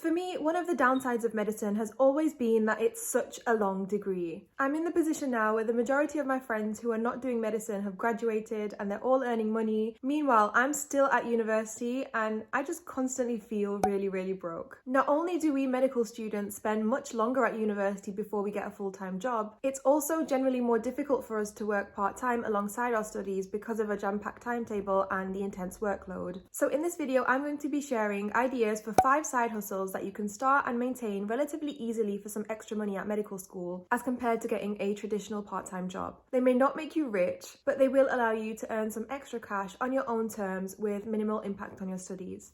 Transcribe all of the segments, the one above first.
For me, one of the downsides of medicine has always been that it's such a long degree. I'm in the position now where the majority of my friends who are not doing medicine have graduated and they're all earning money. Meanwhile, I'm still at university and I just constantly feel really broke. Not only do we medical students spend much longer at university before we get a full-time job, it's also generally more difficult for us to work part-time alongside our studies because of a jam-packed timetable and the intense workload. So in this video, I'm going to be sharing ideas for 5 side hustles that you can start and maintain relatively easily for some extra money at medical school as compared to getting a traditional part-time job. They may not make you rich, but they will allow you to earn some extra cash on your own terms with minimal impact on your studies.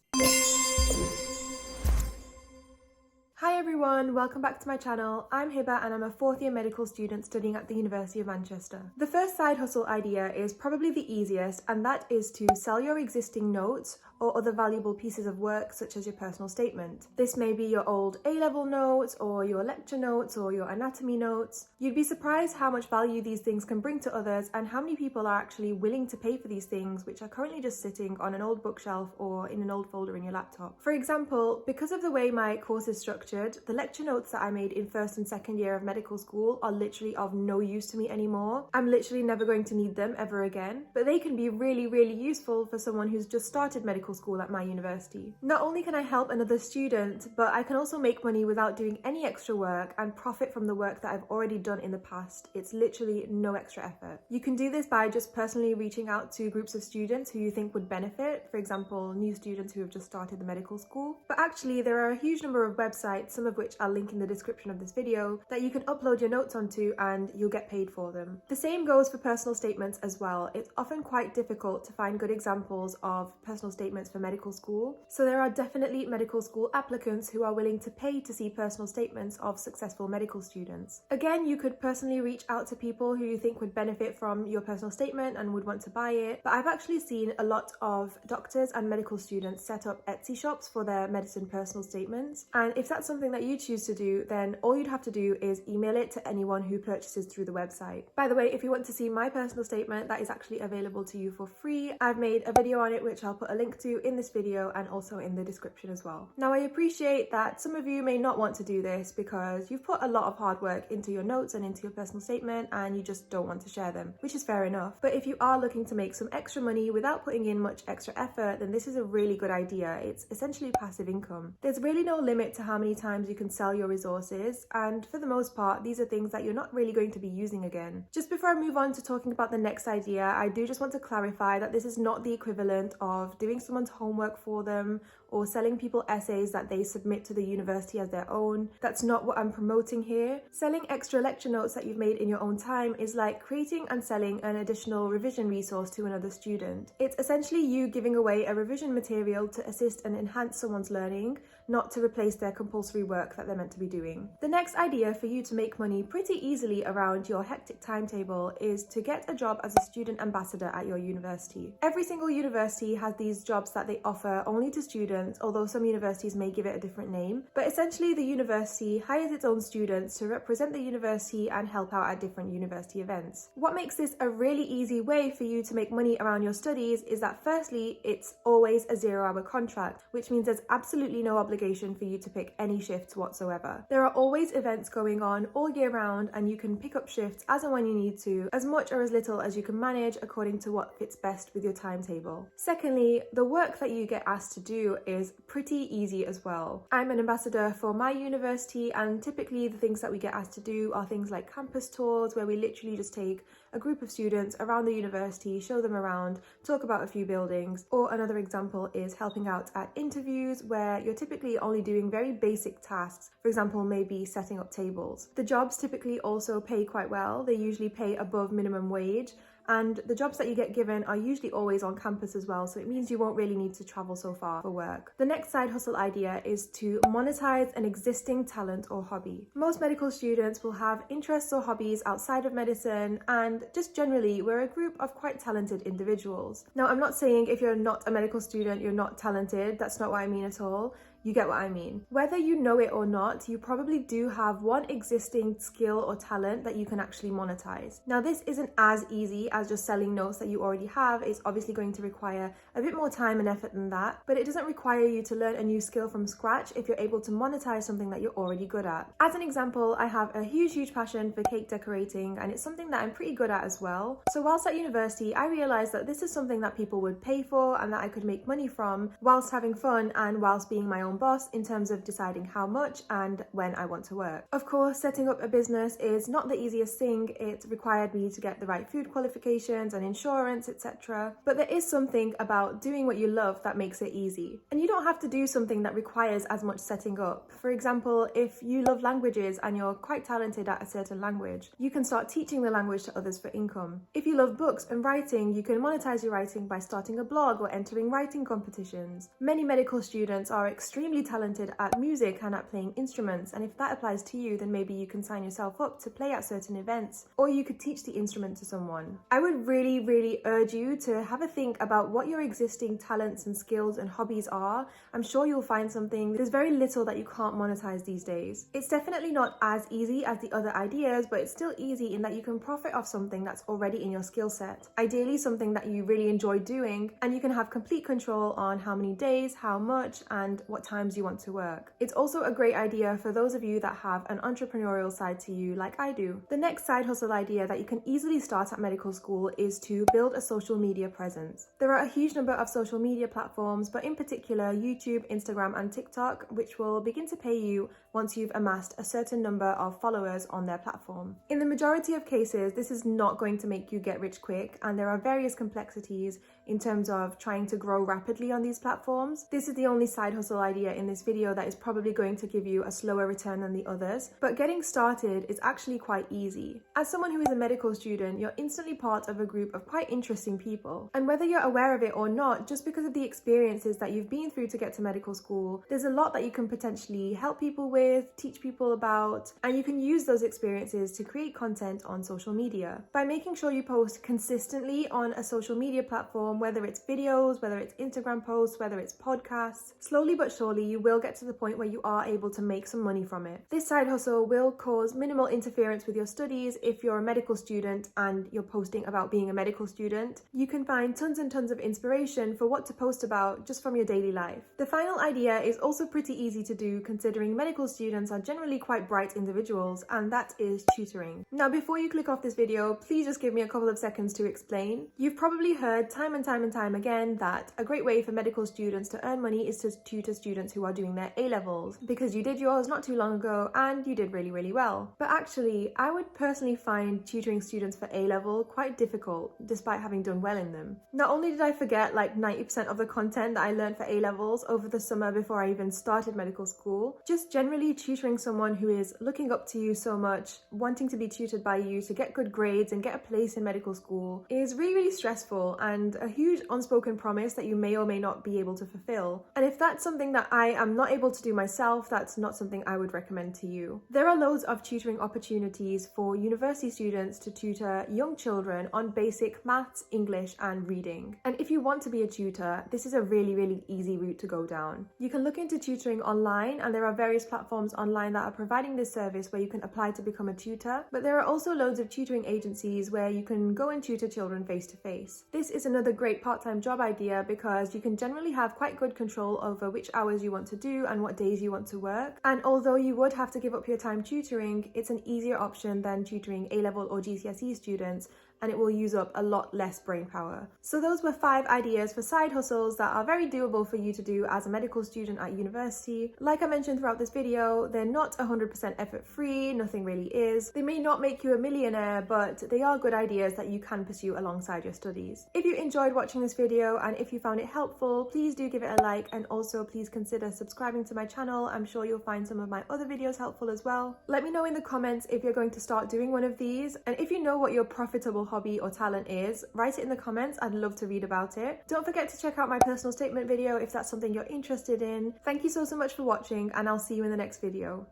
Hi everyone, welcome back to my channel. I'm Hiba and I'm a 4th year medical student studying at the University of Manchester. The first side hustle idea is probably the easiest, and that is to sell your existing notes or other valuable pieces of work such as your personal statement. This may be your old A-level notes or your lecture notes or your anatomy notes. You'd be surprised how much value these things can bring to others and how many people are actually willing to pay for these things, which are currently just sitting on an old bookshelf or in an old folder in your laptop. For example, because of the way my course is structured, the lecture notes that I made in 1st and 2nd year of medical school are literally of no use to me anymore. I'm literally never going to need them ever again, but they can be really useful for someone who's just started medical school at my university. Not only can I help another student, but I can also make money without doing any extra work and profit from the work that I've already done in the past. It's literally no extra effort. You can do this by just personally reaching out to groups of students who you think would benefit, for example, new students who have just started the medical school. But actually, there are a huge number of websites, some of which I'll link in the description of this video, that you can upload your notes onto and you'll get paid for them. The same goes for personal statements as well. It's often quite difficult to find good examples of personal statements for medical school, so there are definitely medical school applicants who are willing to pay to see personal statements of successful medical students. Again, you could personally reach out to people who you think would benefit from your personal statement and would want to buy it, but I've actually seen a lot of doctors and medical students set up Etsy shops for their medicine personal statements, and if that's something that you choose to do, then all you'd have to do is email it to anyone who purchases through the website. By the way, if you want to see my personal statement, that is actually available to you for free. I've made a video on it which I'll put a link to in this video and also in the description as well. Now, I appreciate that some of you may not want to do this because you've put a lot of hard work into your notes and into your personal statement and you just don't want to share them, which is fair enough. But if you are looking to make some extra money without putting in much extra effort, then this is a really good idea. It's essentially passive income. There's really no limit to how many times you can sell your resources, and for the most part, these are things that you're not really going to be using again. Just before I move on to talking about the next idea, I do just want to clarify that this is not the equivalent of doing someone's homework for them or selling people essays that they submit to the university as their own. That's not what I'm promoting here. Selling extra lecture notes that you've made in your own time is like creating and selling an additional revision resource to another student. It's essentially you giving away a revision material to assist and enhance someone's learning, not to replace their compulsory work that they're meant to be doing. The next idea for you to make money pretty easily around your hectic timetable is to get a job as a student ambassador at your university. Every single university has these jobs that they offer only to students, although some universities may give it a different name. But essentially, the university hires its own students to represent the university and help out at different university events. What makes this a really easy way for you to make money around your studies is that firstly, it's always a 0-hour contract, which means there's absolutely no obligation for you to pick any shifts whatsoever. There are always events going on all year round and you can pick up shifts as and when you need to, as much or as little as you can manage according to what fits best with your timetable. Secondly, the work that you get asked to do is pretty easy as well. I'm an ambassador for my university, and typically the things that we get asked to do are things like campus tours, where we literally just take a group of students around the university, show them around, talk about a few buildings. Or another example is helping out at interviews, where you're typically only doing very basic tasks, for example maybe setting up tables. The jobs typically also pay quite well. They usually pay above minimum wage, and the jobs that you get given are usually always on campus as well, so it means you won't really need to travel so far for work. The next side hustle idea is to monetize an existing talent or hobby. Most medical students will have interests or hobbies outside of medicine, and just generally we're a group of quite talented individuals. Now, I'm not saying if you're not a medical student you're not talented, that's not what I mean at all. You get what I mean. Whether you know it or not, you probably do have one existing skill or talent that you can actually monetize. Now, this isn't as easy as just selling notes that you already have. It's obviously going to require a bit more time and effort than that, but it doesn't require you to learn a new skill from scratch if you're able to monetize something that you're already good at. As an example, I have a huge passion for cake decorating, and it's something that I'm pretty good at as well. So whilst at university, I realized that this is something that people would pay for and that I could make money from whilst having fun and whilst being my own boss in terms of deciding how much and when I want to work. Of course, setting up a business is not the easiest thing. It required me to get the right food qualifications and insurance, etc. But there is something about doing what you love that makes it easy. And you don't have to do something that requires as much setting up. For example, if you love languages and you're quite talented at a certain language, you can start teaching the language to others for income. If you love books and writing, you can monetize your writing by starting a blog or entering writing competitions. Many medical students are extremely talented at music and at playing instruments, and if that applies to you, then maybe you can sign yourself up to play at certain events, or you could teach the instrument to someone. I would really urge you to have a think about what your existing talents and skills and hobbies are. I'm sure you'll find something. There's very little that you can't monetize these days. It's definitely not as easy as the other ideas, but it's still easy in that you can profit off something that's already in your skill set. Ideally something that you really enjoy doing, and you can have complete control on how many days, how much, and what times you want to work. It's also a great idea for those of you that have an entrepreneurial side to you like I do. The next side hustle idea that you can easily start at medical school is to build a social media presence. There are a huge number of social media platforms, but in particular YouTube, Instagram, and TikTok, which will begin to pay you once you've amassed a certain number of followers on their platform. In the majority of cases, this is not going to make you get rich quick, and there are various complexities in terms of trying to grow rapidly on these platforms. This is the only side hustle idea in this video that is probably going to give you a slower return than the others, but getting started is actually quite easy. As someone who is a medical student, you're instantly part of a group of quite interesting people, and whether you're aware of it or not, just because of the experiences that you've been through to get to medical school, there's a lot that you can potentially help people with, teach people about, and you can use those experiences to create content on social media. By making sure you post consistently on a social media platform, whether it's videos, whether it's Instagram posts, whether it's podcasts, slowly but surely you will get to the point where you are able to make some money from it. This side hustle will cause minimal interference with your studies if you're a medical student and you're posting about being a medical student. You can find tons and tons of inspiration for what to post about just from your daily life. The final idea is also pretty easy to do considering medical students are generally quite bright individuals, and that is tutoring. Now, before you click off this video, please just give me a couple of seconds to explain. You've probably heard time and time again that a great way for medical students to earn money is to tutor students who are doing their A-levels, because you did yours not too long ago and you did really well. But actually, I would personally find tutoring students for A-level quite difficult, despite having done well in them. Not only did I forget like 90% of the content that I learned for A-levels over the summer before I even started medical school, just generally tutoring someone who is looking up to you so much, wanting to be tutored by you to get good grades and get a place in medical school is really stressful and a huge unspoken promise that you may or may not be able to fulfill. And if that's something that I am not able to do myself, that's not something I would recommend to you. There are loads of tutoring opportunities for university students to tutor young children on basic maths, English, and reading. And if you want to be a tutor, this is a really easy route to go down. You can look into tutoring online, and there are various platforms online that are providing this service where you can apply to become a tutor, but there are also loads of tutoring agencies where you can go and tutor children face to face. This is another great part-time job idea because you can generally have quite good control over which hours you want to do and what days you want to work. And although you would have to give up your time tutoring, it's an easier option than tutoring A-level or GCSE students, and it will use up a lot less brain power. So those were 5 ideas for side hustles that are very doable for you to do as a medical student at university. Like I mentioned throughout this video, they're not 100% effort free, nothing really is. They may not make you a millionaire, but they are good ideas that you can pursue alongside your studies. If you enjoyed watching this video and if you found it helpful, please do give it a like, and also please consider subscribing to my channel. I'm sure you'll find some of my other videos helpful as well. Let me know in the comments if you're going to start doing one of these, and if you know what your profitable hobby or talent is, write it in the comments. I'd love to read about it. Don't forget to check out my personal statement video if that's something you're interested in. Thank you so much for watching, and I'll see you in the next video.